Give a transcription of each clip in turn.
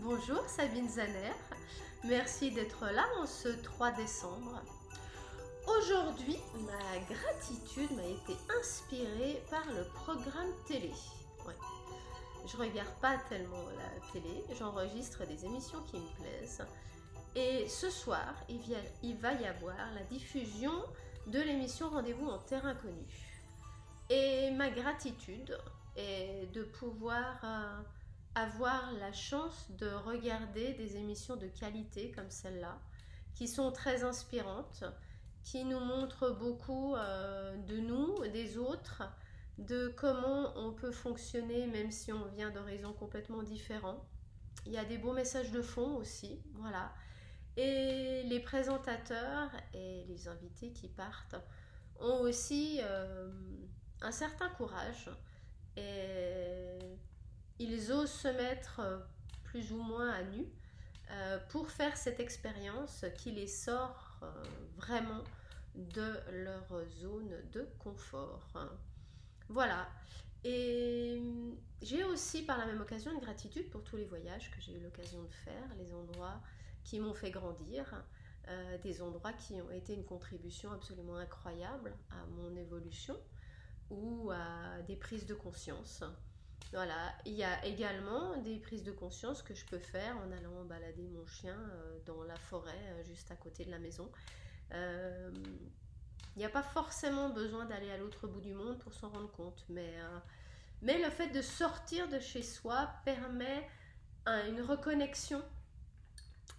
Bonjour Sabine Zaner, merci d'être là en ce 3 décembre. Aujourd'hui, ma gratitude m'a été inspirée par le programme télé. Ouais. Je regarde pas tellement la télé, j'enregistre des émissions qui me plaisent. Et ce soir, il va y avoir la diffusion de l'émission Rendez-vous en terre inconnue. Et ma gratitude est de pouvoir avoir la chance de regarder des émissions de qualité comme celle-là, qui sont très inspirantes, qui nous montrent beaucoup de nous, des autres, de comment on peut fonctionner même si on vient d'horizons complètement différents. Il y a des beaux messages de fond aussi, voilà. Et les présentateurs et les invités qui partent ont aussi un certain courage et ils osent se mettre plus ou moins à nu pour faire cette expérience qui les sort vraiment de leur zone de confort. Voilà. Et j'ai aussi par la même occasion une gratitude pour tous les voyages que j'ai eu l'occasion de faire, les endroits qui m'ont fait grandir, des endroits qui ont été une contribution absolument incroyable à mon évolution ou à des prises de conscience. Voilà, il y a également des prises de conscience que je peux faire en allant balader mon chien dans la forêt juste à côté de la maison. Il n'y a pas forcément besoin d'aller à l'autre bout du monde pour s'en rendre compte, mais le fait de sortir de chez soi permet une reconnexion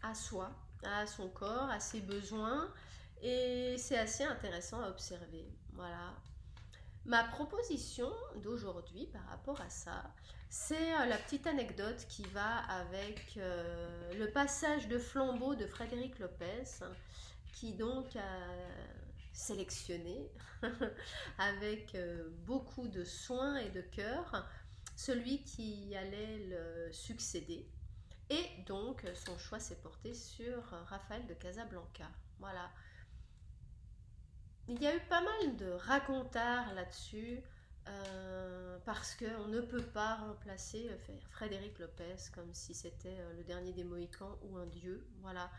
à soi, à son corps, à ses besoins, et c'est assez intéressant à observer. Voilà. Ma proposition d'aujourd'hui par rapport à ça, c'est la petite anecdote qui va avec le passage de flambeau de Frédéric Lopez, qui donc a sélectionné avec beaucoup de soin et de cœur celui qui allait le succéder. Et donc son choix s'est porté sur Raphaël de Casablanca. Voilà. Il y a eu pas mal de racontards là-dessus parce qu'on ne peut pas remplacer Frédéric Lopez comme si c'était le dernier des Mohicans ou un dieu. Voilà.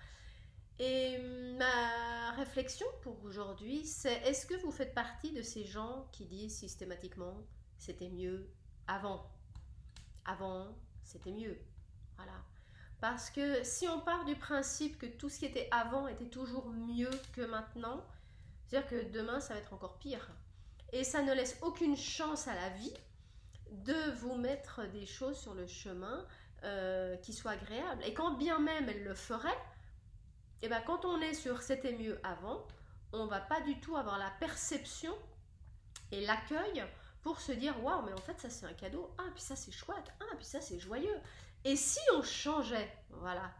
Et ma réflexion pour aujourd'hui, c'est est-ce que vous faites partie de ces gens qui disent systématiquement c'était mieux avant? Avant, c'était mieux. Voilà. Parce que si on part du principe que tout ce qui était avant était toujours mieux que maintenant, c'est-à-dire que demain, ça va être encore pire. Et ça ne laisse aucune chance à la vie de vous mettre des choses sur le chemin qui soient agréables. Et quand bien même elle le ferait, et ben quand on est sur c'était mieux avant, on va pas du tout avoir la perception et l'accueil pour se dire waouh, mais en fait ça c'est un cadeau, ah puis ça c'est chouette, ah puis ça c'est joyeux. Et si on changeait, voilà.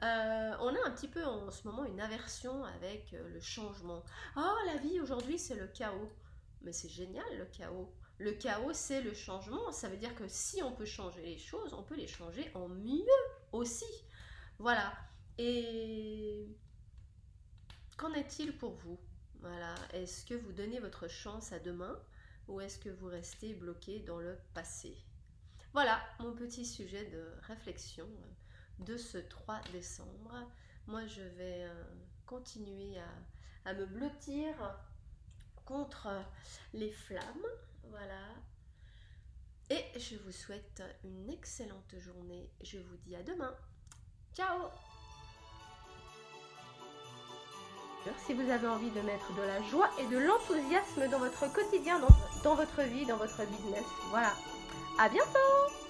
On a un petit peu en ce moment une aversion avec le changement. Oh, la vie aujourd'hui c'est le chaos. Mais c'est génial le chaos. Le chaos c'est le changement. Ça veut dire que si on peut changer les choses, on peut les changer en mieux aussi. Voilà. Et qu'en est-il pour vous? Voilà. Est-ce que vous donnez votre chance à demain ou est-ce que vous restez bloqué dans le passé? Voilà mon petit sujet de réflexion de ce 3 décembre. Moi, je vais continuer à me blottir contre les flammes. Voilà. Et je vous souhaite une excellente journée. Je vous dis à demain. Ciao! Si vous avez envie de mettre de la joie et de l'enthousiasme dans votre quotidien, dans votre vie, dans votre business. Voilà. À bientôt!